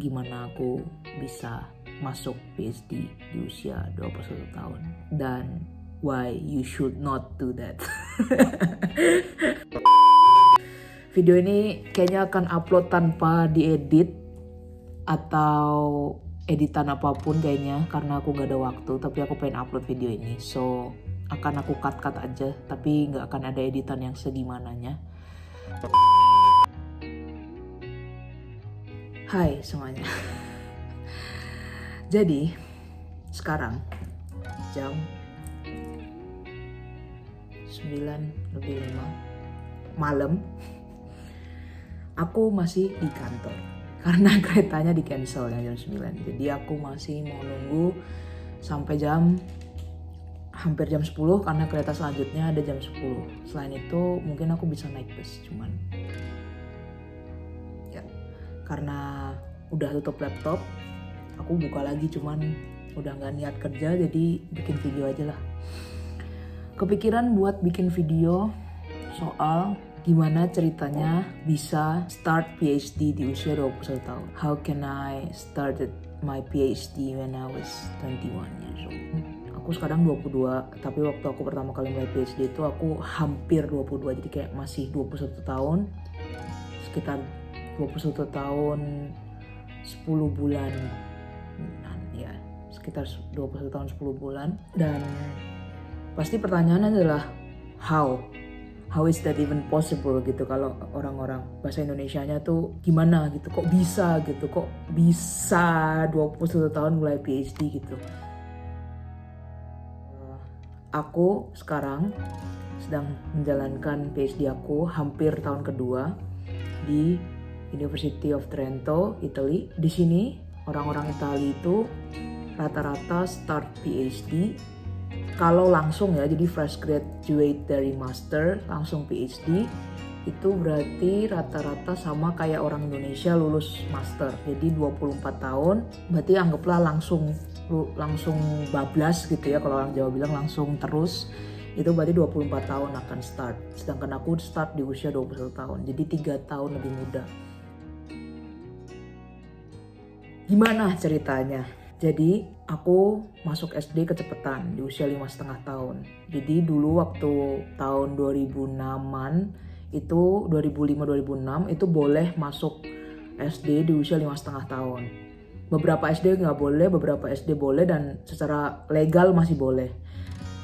gimana aku bisa masuk PhD di usia 21 tahun dan why you should not do that. Video ini kayaknya akan upload tanpa diedit atau editan apapun kayaknya karena aku gak ada waktu, tapi aku pengen upload video ini, so akan aku cut aja, tapi gak akan ada editan yang segimananya. Hai semuanya. Jadi sekarang jam 9:05 malam. Aku masih di kantor karena keretanya di cancel ya jam 9. Jadi aku masih mau nunggu sampai hampir jam 10 karena kereta selanjutnya ada jam 10. Selain itu mungkin aku bisa naik bus, cuman ya karena udah tutup laptop, aku buka lagi, cuman udah gak niat kerja, jadi bikin video aja lah. Kepikiran buat bikin video soal gimana ceritanya bisa start PhD di usia 21 tahun. How can I started my PhD when I was 21 years old. Aku sekarang 22, tapi waktu aku pertama kali mulai PhD itu aku hampir 22, jadi kayak masih 21 tahun. Sekitar 21 tahun 10 bulan. Ya, sekitar 21 tahun 10 bulan. Dan pasti pertanyaannya adalah how is that even possible gitu, kalau orang-orang bahasa Indonesianya tuh gimana gitu, kok bisa 21 tahun mulai PhD gitu. Aku sekarang sedang menjalankan PhD aku hampir tahun kedua di University of Trento, Italy. Di sini orang-orang Italia itu rata-rata start PhD kalau langsung ya, jadi fresh graduate dari master langsung PhD, itu berarti rata-rata sama kayak orang Indonesia lulus master. Jadi 24 tahun, berarti anggaplah langsung bablas gitu ya, kalau orang Jawa bilang langsung terus. Itu berarti 24 tahun akan start. Sedangkan aku start di usia 21 tahun, jadi 3 tahun lebih muda. Gimana ceritanya? Jadi aku masuk SD kecepatan di usia 5,5 tahun. Jadi dulu waktu tahun 2006-an itu 2005-2006 itu boleh masuk SD di usia 5,5 tahun. Beberapa SD nggak boleh, beberapa SD boleh, dan secara legal masih boleh.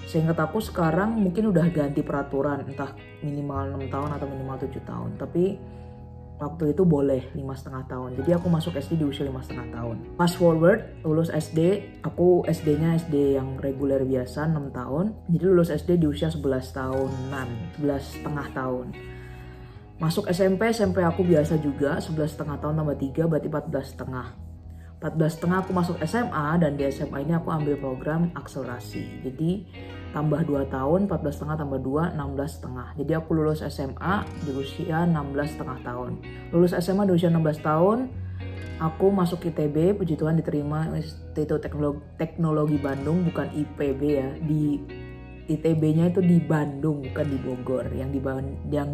Seingat aku sekarang mungkin udah ganti peraturan, entah minimal 6 tahun atau minimal 7 tahun. Tapi waktu itu boleh 5,5 tahun. Jadi aku masuk SD di usia 5,5 tahun. Fast forward, lulus SD, aku SD-nya SD yang reguler biasa 6 tahun. Jadi lulus SD di usia 11 tahunan, 11,5 tahun. Masuk SMP aku biasa juga, 11,5 tahun tambah 3 berarti 14,5. 14,5 aku masuk SMA, dan di SMA ini aku ambil program akselerasi. Jadi tambah 2 tahun, 14,5 tambah 2, 16,5. Jadi aku lulus SMA di usia 16,5 tahun. Lulus SMA di usia 16 tahun, aku masuk ITB, puji Tuhan diterima Institut Teknologi Bandung, bukan IPB ya. Di ITB-nya itu di Bandung, bukan di Bogor. Yang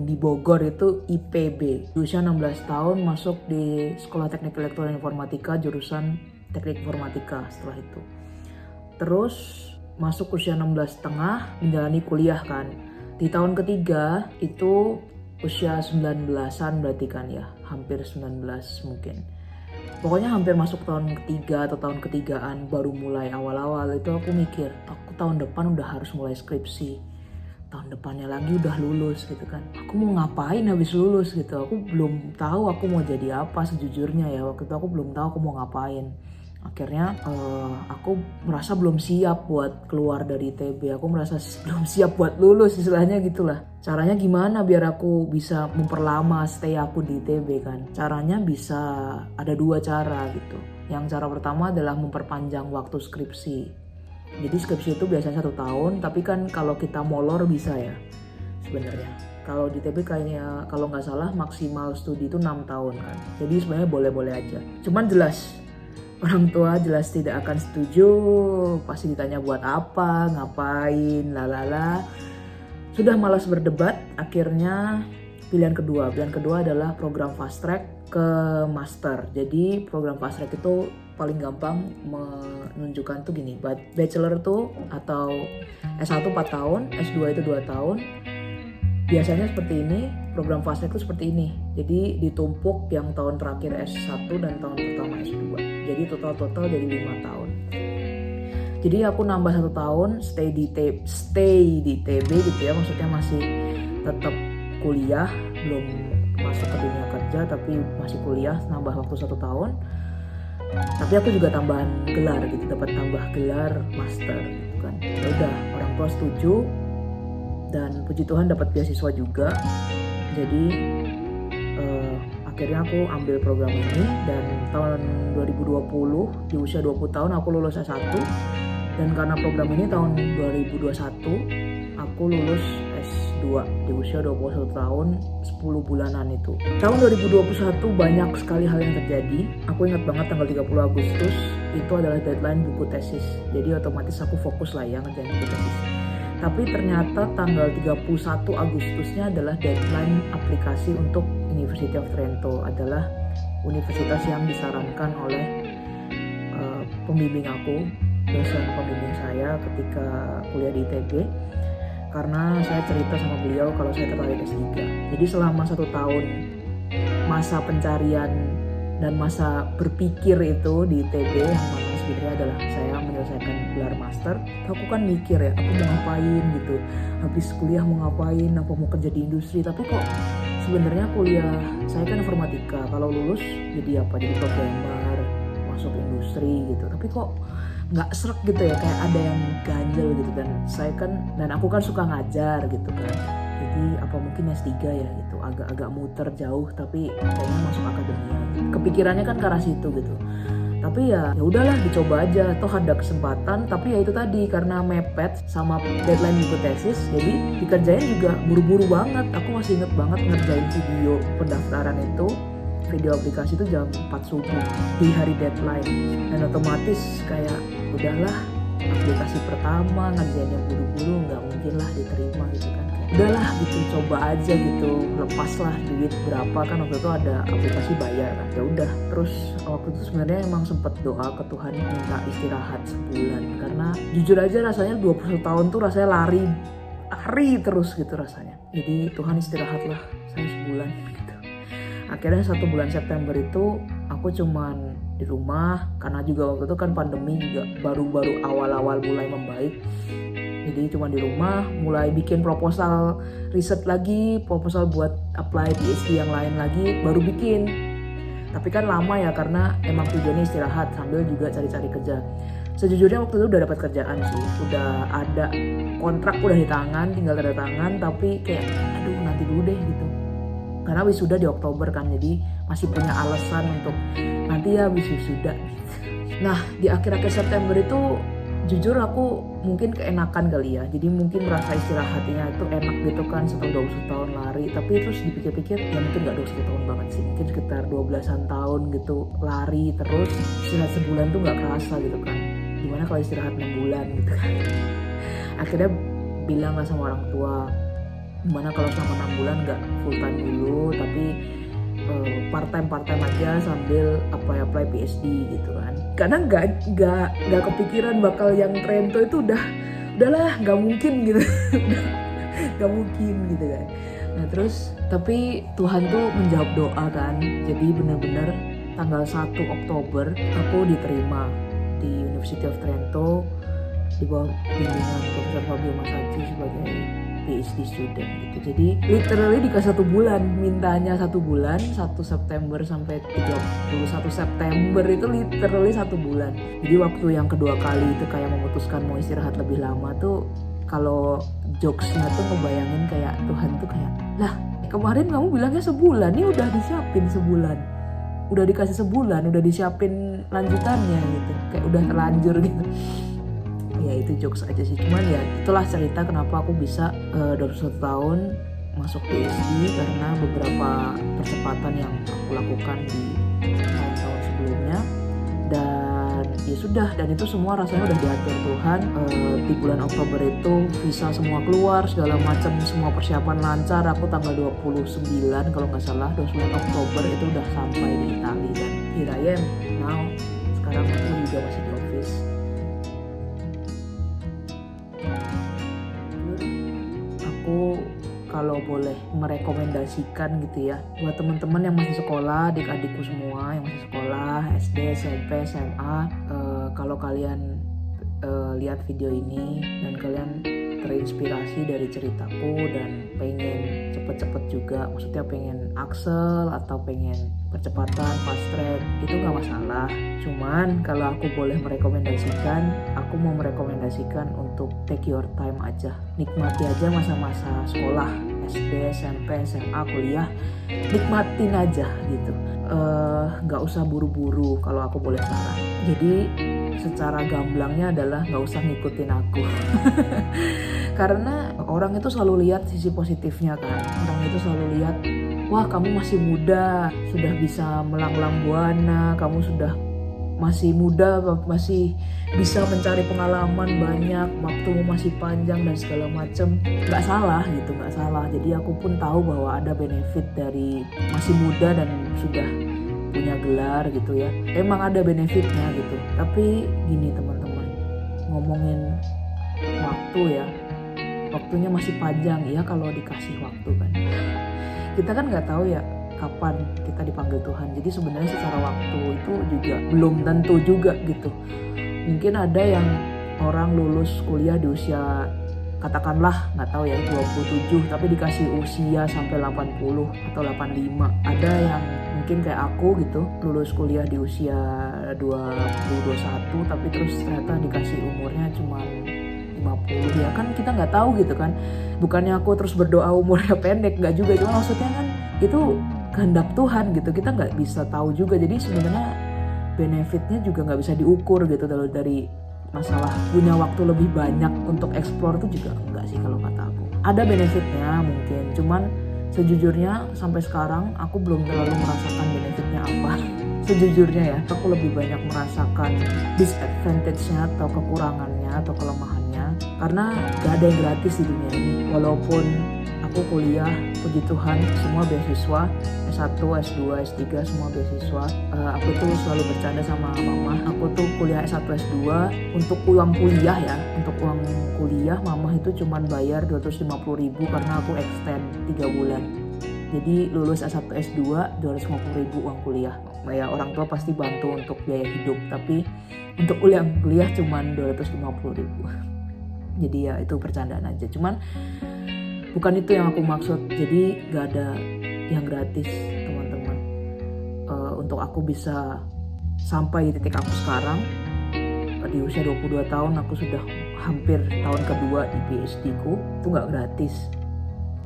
di Bogor itu IPB. Di usia 16 tahun masuk di Sekolah Teknik Elektronik Informatika, jurusan Teknik Informatika setelah itu. Terus masuk usia 16,5 menjalani kuliah kan. Di tahun ketiga itu usia 19-an berarti kan ya, hampir 19 mungkin. Pokoknya hampir masuk tahun ketiga atau tahun ketigaan baru mulai awal-awal itu aku mikir, aku tahun depan udah harus mulai skripsi. Tahun depannya lagi udah lulus gitu kan. Aku mau ngapain habis lulus gitu. Aku belum tahu aku mau jadi apa sejujurnya ya. Waktu itu aku belum tahu aku mau ngapain. Akhirnya aku merasa belum siap buat keluar dari ITB. Aku merasa belum siap buat lulus, istilahnya gitulah. Caranya gimana biar aku bisa memperlama stay aku di ITB kan? Caranya bisa ada 2 cara gitu. Yang cara pertama adalah memperpanjang waktu skripsi. Jadi skripsi itu biasanya 1 tahun, tapi kan kalau kita molor bisa ya sebenarnya. Kalau di ITB kayaknya kalau nggak salah maksimal studi itu 6 tahun kan. Jadi sebenarnya boleh-boleh aja. Cuman jelas orang tua jelas tidak akan setuju, pasti ditanya buat apa, ngapain, lalala. Sudah malas berdebat, akhirnya pilihan kedua adalah program fast track ke master. Jadi program fast track itu paling gampang menunjukkan tuh gini, bachelor tuh atau S1 4 tahun, S2 itu 2 tahun. Biasanya seperti ini, program fast track itu seperti ini. Jadi ditumpuk yang tahun terakhir S1 dan tahun pertama S2. Jadi total jadi 5 tahun. Jadi aku nambah 1 tahun stay di TB gitu ya, maksudnya masih tetap kuliah, belum masuk ke dunia kerja tapi masih kuliah, nambah waktu 1 tahun. Tapi aku juga tambahan gelar gitu, dapat tambah gelar master gitu kan. Ya udah, orang tua setuju dan puji Tuhan dapat beasiswa juga. Jadi akhirnya aku ambil program ini dan tahun 2020 di usia 20 tahun aku lulus S1. Dan karena program ini tahun 2021 aku lulus S2 di usia 21 tahun 10 bulanan itu. Tahun 2021 banyak sekali hal yang terjadi. Aku ingat banget tanggal 30 Agustus itu adalah deadline buku tesis. Jadi otomatis aku fokus lah ya ngerjain buku tesis. Tapi ternyata tanggal 31 Agustusnya adalah deadline aplikasi untuk University of Trento, adalah universitas yang disarankan oleh pembimbing aku, dosen pembimbing saya ketika kuliah di ITB, karena saya cerita sama beliau kalau saya tertarik S3. Jadi selama 1 tahun masa pencarian dan masa berpikir itu di ITB, yang mana sebenarnya adalah saya menyelesaikan gelar master, aku kan mikir ya, aku mau ngapain gitu, habis kuliah mau ngapain, apa mau kerja di industri. Tapi kok sebenarnya kuliah saya kan informatika, kalau lulus jadi apa, jadi programmer, masuk industri gitu. Tapi kok nggak srek gitu ya, kayak ada yang ganjel gitu. Dan aku kan suka ngajar gitu kan, jadi apa mungkin S3 ya gitu, agak muter jauh tapi kayaknya masuk akademia gitu. Kepikirannya kan ke arah situ gitu. Tapi ya udahlah, dicoba aja, toh ada kesempatan. Tapi ya itu tadi, karena mepet sama deadline buku tesis, jadi dikerjain juga buru-buru banget. Aku masih inget banget ngerjain video pendaftaran itu, video aplikasi itu jam 4 subuh di hari deadline. Dan otomatis kayak udahlah, aplikasi pertama ngerjain yang buru-buru, nggak mungkin lah diterima gitu kan. Udahlah gitu, coba aja gitu, lepaslah duit berapa kan waktu itu ada aplikasi bayar kan. Ya udah, terus waktu itu sebenarnya emang sempet doa ke Tuhan minta istirahat sebulan, karena jujur aja rasanya 21 tahun tuh rasanya lari terus gitu rasanya. Jadi Tuhan istirahatlah saya sebulan gitu. Akhirnya 1 bulan September itu aku cuman di rumah, karena juga waktu itu kan pandemi juga baru-baru awal-awal mulai membaik. Jadi cuma di rumah, mulai bikin proposal riset lagi, proposal buat apply PhD yang lain lagi, baru bikin. Tapi kan lama ya, karena emang tujuannya istirahat sambil juga cari-cari kerja. Sejujurnya waktu itu udah dapat kerjaan sih, udah ada kontrak udah di tangan, tinggal tanda tangan, tapi kayak aduh nanti dulu deh gitu. Karena wisuda di Oktober kan, jadi masih punya alasan untuk nanti ya habis wisuda gitu. Nah di akhir-akhir September itu jujur aku mungkin keenakan kali ya, jadi mungkin merasa istirahatnya itu enak gitu kan setelah 21 tahun lari. Tapi terus dipikir-pikir ya mungkin gak 21 tahun banget sih, mungkin sekitar 12an tahun gitu lari terus, istirahat sebulan tuh gak kerasa gitu kan. Gimana kalau istirahat 6 bulan gitu kan. Akhirnya bilang lah sama orang tua, gimana kalau selama 6 bulan gak full time dulu, tapi part time aja sambil apply PhD gitu kan. Karena nggak kepikiran bakal yang Trento itu udahlah nggak mungkin gitu. Nggak mungkin gitu kan. Nah terus tapi Tuhan tuh menjawab doa kan, jadi benar-benar tanggal 1 Oktober aku diterima di University of Trento di bawah bimbingan Profesor Fabio Masacci sebagai PhD student gitu. Jadi literally dikasih 1 bulan, mintanya 1 bulan, 1 September sampai 31 September itu literally 1 bulan. Jadi waktu yang kedua kali itu kayak memutuskan mau istirahat lebih lama tuh, kalau jokesnya tuh ngebayangin kayak Tuhan tuh kayak, lah kemarin kamu bilangnya sebulan, ini udah disiapin sebulan, udah dikasih sebulan, udah disiapin lanjutannya gitu, kayak udah terlanjur gitu. Ya itu jokes aja sih, cuman ya itulah cerita kenapa aku bisa 21 tahun masuk PhD, karena beberapa percepatan yang aku lakukan di tahun-tahun sebelumnya. Dan ya sudah, sudah, dan itu semua rasanya udah diatur Tuhan. Di bulan Oktober itu visa semua keluar, segala macam, semua persiapan lancar. Aku tanggal 29 kalau nggak salah, 29 Oktober itu udah sampai di Italia, dan here I am now. Sekarang aku juga masih di office. Aku kalau boleh merekomendasikan gitu ya, buat teman-teman yang masih sekolah, adik-adikku semua yang masih sekolah SD, SMP, SMA, kalau kalian lihat video ini dan kalian terinspirasi dari ceritaku dan pengen cepet-cepet juga, maksudnya pengen Axel atau pengen percepatan fast track, itu nggak masalah. Cuman kalau aku boleh merekomendasikan, aku mau merekomendasikan untuk take your time aja, nikmati aja masa-masa sekolah SD, SMP, SMA, kuliah, nikmatin aja gitu. Nggak usah buru-buru kalau aku boleh saran. Jadi secara gamblangnya adalah nggak usah ngikutin aku. Karena orang itu selalu lihat sisi positifnya kan. Orang itu selalu lihat, wah kamu masih muda, sudah bisa melanglang buana, kamu sudah masih muda, masih bisa mencari pengalaman banyak, waktumu masih panjang dan segala macem. Nggak salah gitu, nggak salah. Jadi aku pun tahu bahwa ada benefit dari masih muda dan sudah punya gelar gitu ya. Emang ada benefitnya gitu. Tapi gini teman-teman, ngomongin waktu ya, waktunya masih panjang ya kalau dikasih waktu kan. Kita kan nggak tahu ya kapan kita dipanggil Tuhan. Jadi sebenarnya secara waktu itu juga belum tentu juga gitu. Mungkin ada yang orang lulus kuliah di usia katakanlah nggak tahu ya 27 tapi dikasih usia sampai 80 atau 85. Ada yang mungkin kayak aku gitu, lulus kuliah di usia 20-21 tapi terus ternyata dikasih umurnya cuma 50. Ya kan kita nggak tahu gitu kan. Bukannya aku terus berdoa umurnya pendek, nggak juga. Cuma maksudnya kan itu kehendak Tuhan gitu, kita nggak bisa tahu juga. Jadi sebenarnya benefitnya juga nggak bisa diukur gitu. Dari masalah punya waktu lebih banyak untuk explore itu juga enggak sih kalau kata aku. Ada benefitnya mungkin, cuman sejujurnya sampai sekarang aku belum terlalu merasakan benefitnya apa. Sejujurnya ya, aku lebih banyak merasakan disadvantage-nya atau kekurangannya atau kelemahannya, karena gak ada yang gratis di dunia ini. Walaupun aku kuliah, puji Tuhan semua beasiswa, S1, S2, S3 semua beasiswa. Aku tuh selalu bercanda sama mama, aku tuh kuliah S1, S2 untuk uang kuliah ya, untuk uang kuliah mama itu cuman bayar 250.000 karena aku extend 3 bulan. Jadi lulus S1, S2 250.000 uang kuliah. Ya orang tua pasti bantu untuk biaya hidup, tapi untuk kuliah cuman 250.000. Jadi ya itu bercandaan aja. Cuman bukan itu yang aku maksud. Jadi gak ada yang gratis teman-teman. Untuk aku bisa sampai di titik aku sekarang, di usia 22 tahun aku sudah hampir tahun kedua di PhD ku, itu gak gratis.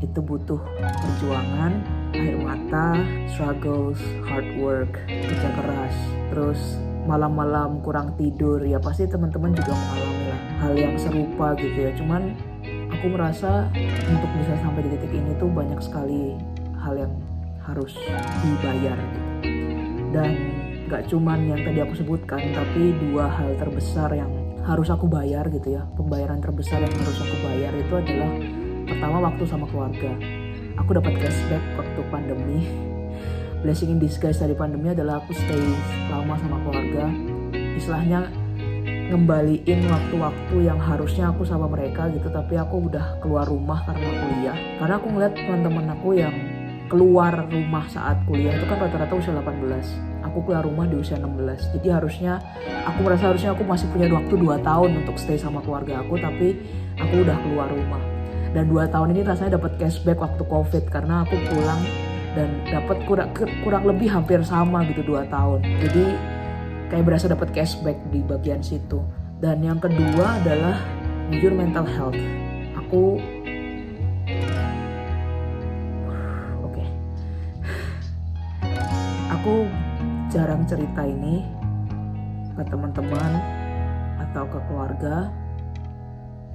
Itu butuh perjuangan, air mata, struggles, hard work, kerja keras, terus malam-malam kurang tidur. Ya pasti teman-teman juga mengalami lah hal yang serupa gitu ya. Cuman aku merasa untuk bisa sampai di titik ini tuh banyak sekali hal yang harus dibayar gitu. Dan gak cuman yang tadi aku sebutkan, tapi 2 hal terbesar yang harus aku bayar gitu ya. Pembayaran terbesar yang harus aku bayar itu adalah pertama waktu sama keluarga. Aku dapat cashback waktu pandemi. Blessing in disguise dari pandemi adalah aku stay lama sama keluarga. Istilahnya ngembaliin waktu-waktu yang harusnya aku sama mereka gitu, tapi aku udah keluar rumah karena kuliah. Karena aku ngeliat teman-teman aku yang keluar rumah saat kuliah itu kan rata-rata usia 18. Aku keluar rumah di usia 16. Jadi aku merasa harusnya aku masih punya waktu 2 tahun untuk stay sama keluarga aku, tapi aku udah keluar rumah. Dan 2 tahun ini rasanya dapat cashback waktu COVID karena aku pulang dan dapat kurang lebih hampir sama gitu 2 tahun. Jadi kayak berasa dapat cashback di bagian situ. Dan yang kedua adalah jujur mental health. Aku jarang cerita ini ke teman-teman atau ke keluarga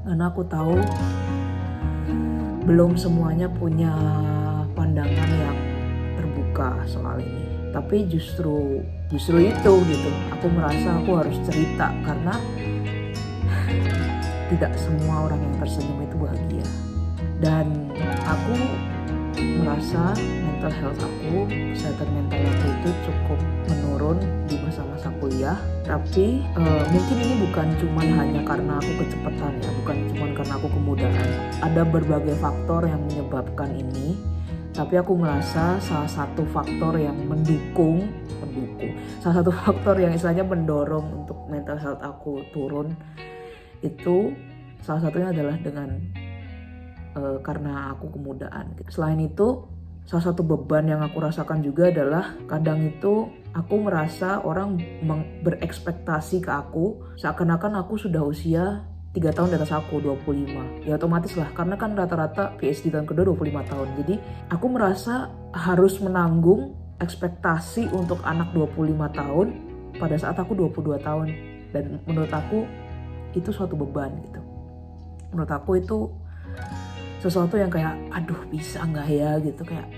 karena aku tahu belum semuanya punya pandangan yang terbuka soal ini. Tapi justru itu gitu, aku merasa aku harus cerita karena tidak semua orang yang tersenyum itu bahagia. Dan aku merasa mental health aku, kesehatan mental aku itu cukup menurun di masa-masa kuliah. Tapi mungkin ini bukan cuma hanya karena aku kecepatan ya, bukan cuma karena aku kemudahan. Ada berbagai faktor yang menyebabkan ini. Tapi aku merasa salah satu faktor yang mendukung, salah satu faktor yang istilahnya mendorong untuk mental health aku turun itu salah satunya adalah karena aku kemudahan. Selain itu, salah satu beban yang aku rasakan juga adalah kadang itu aku merasa orang berekspektasi ke aku seakan-akan aku sudah usia 3 tahun di atas aku, 25. Ya otomatis lah, karena kan rata-rata PhD tahun kedua 25 tahun. Jadi aku merasa harus menanggung ekspektasi untuk anak 25 tahun pada saat aku 22 tahun. Dan menurut aku itu suatu beban gitu. Menurut aku itu sesuatu yang kayak aduh bisa gak ya gitu kayak.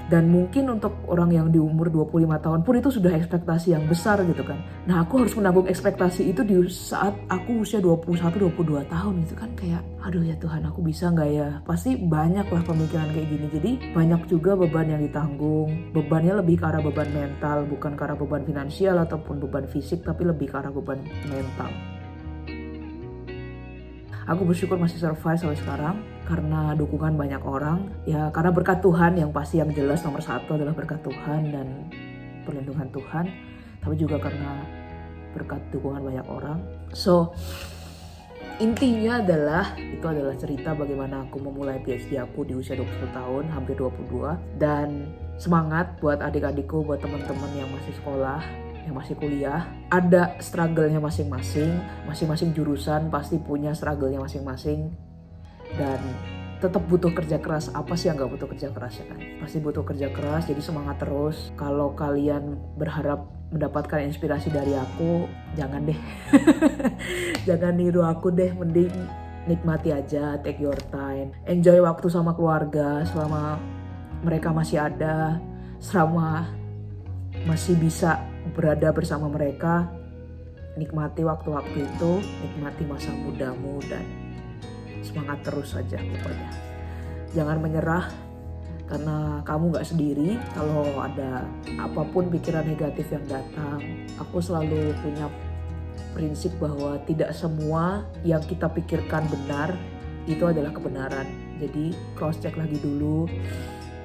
Dan mungkin untuk orang yang di umur 25 tahun pun itu sudah ekspektasi yang besar gitu kan. Nah aku harus menanggung ekspektasi itu di saat aku usia 21-22 tahun gitu kan. Kayak aduh ya Tuhan, aku bisa gak ya. Pasti banyak lah pemikiran kayak gini. Jadi banyak juga beban yang ditanggung. Bebannya lebih ke arah beban mental, bukan ke arah beban finansial ataupun beban fisik, tapi lebih ke arah beban mental. Aku bersyukur masih survive sampai sekarang karena dukungan banyak orang. Ya karena berkat Tuhan, yang pasti yang jelas nomor satu adalah berkat Tuhan dan perlindungan Tuhan. Tapi juga karena berkat dukungan banyak orang. So intinya itu adalah cerita bagaimana aku memulai PhD aku di usia 20 tahun, hampir 22. Dan semangat buat adik-adikku, buat teman-teman yang masih sekolah, yang masih kuliah, ada struggle-nya masing-masing jurusan pasti punya struggle-nya masing-masing, dan tetap butuh kerja keras. Apa sih yang gak butuh kerja keras ya kan? Pasti butuh kerja keras, jadi semangat terus. Kalau kalian berharap mendapatkan inspirasi dari aku, jangan deh. Jangan niru aku deh, mending nikmati aja, take your time. Enjoy waktu sama keluarga selama mereka masih ada, selama masih bisa berada bersama mereka. Nikmati waktu-waktu itu, nikmati masa mudamu, dan semangat terus saja pokoknya. Jangan menyerah, karena kamu gak sendiri. Kalau ada apapun pikiran negatif yang datang, aku selalu punya prinsip bahwa tidak semua yang kita pikirkan benar itu adalah kebenaran. Jadi cross check lagi dulu,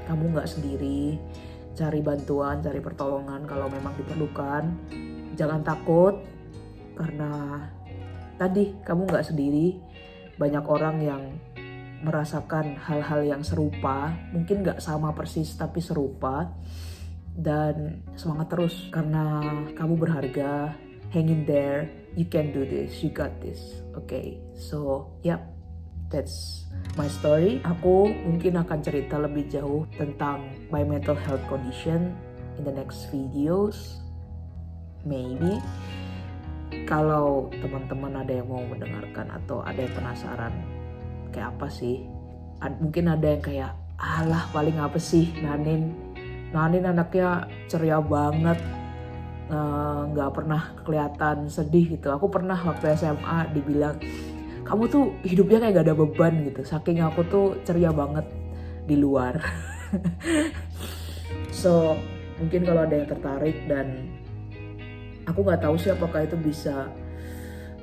kamu gak sendiri. Cari bantuan, cari pertolongan kalau memang diperlukan. Jangan takut, karena tadi kamu gak sendiri. Banyak orang yang merasakan hal-hal yang serupa, mungkin gak sama persis tapi serupa. Dan semangat terus, karena kamu berharga. Hang in there, you can do this, you got this. Okay, so yep, that's my story. Aku mungkin akan cerita lebih jauh tentang my mental health condition in the next videos. Maybe. Kalau teman-teman ada yang mau mendengarkan atau ada yang penasaran kayak apa sih, mungkin ada yang kayak alah paling apa sih Nanin anaknya ceria banget, nggak pernah kelihatan sedih gitu. Aku pernah waktu SMA dibilang kamu tuh hidupnya kayak gak ada beban gitu, saking aku tuh ceria banget di luar. So mungkin kalau ada yang tertarik, dan aku gak tahu sih apakah itu bisa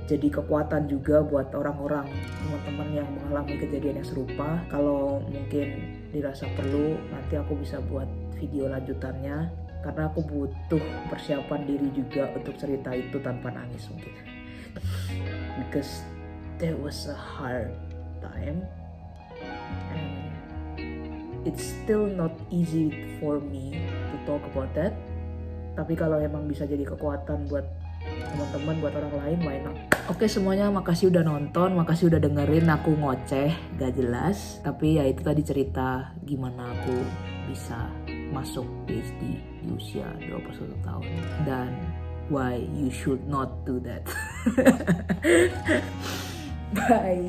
jadi kekuatan juga buat orang-orang, teman-teman yang mengalami kejadian yang serupa. Kalau mungkin dirasa perlu, nanti aku bisa buat video lanjutannya, karena aku butuh persiapan diri juga untuk cerita itu tanpa nangis mungkin. Because there was a hard time and it's still not easy for me to talk about that. Tapi kalau emang bisa jadi kekuatan buat teman-teman, buat orang lain, why not? Oke semuanya, makasih udah nonton, makasih udah dengerin aku ngoceh gak jelas. Tapi ya itu tadi cerita gimana aku bisa masuk PhD di usia 21 tahun. Dan why you should not do that. Bye.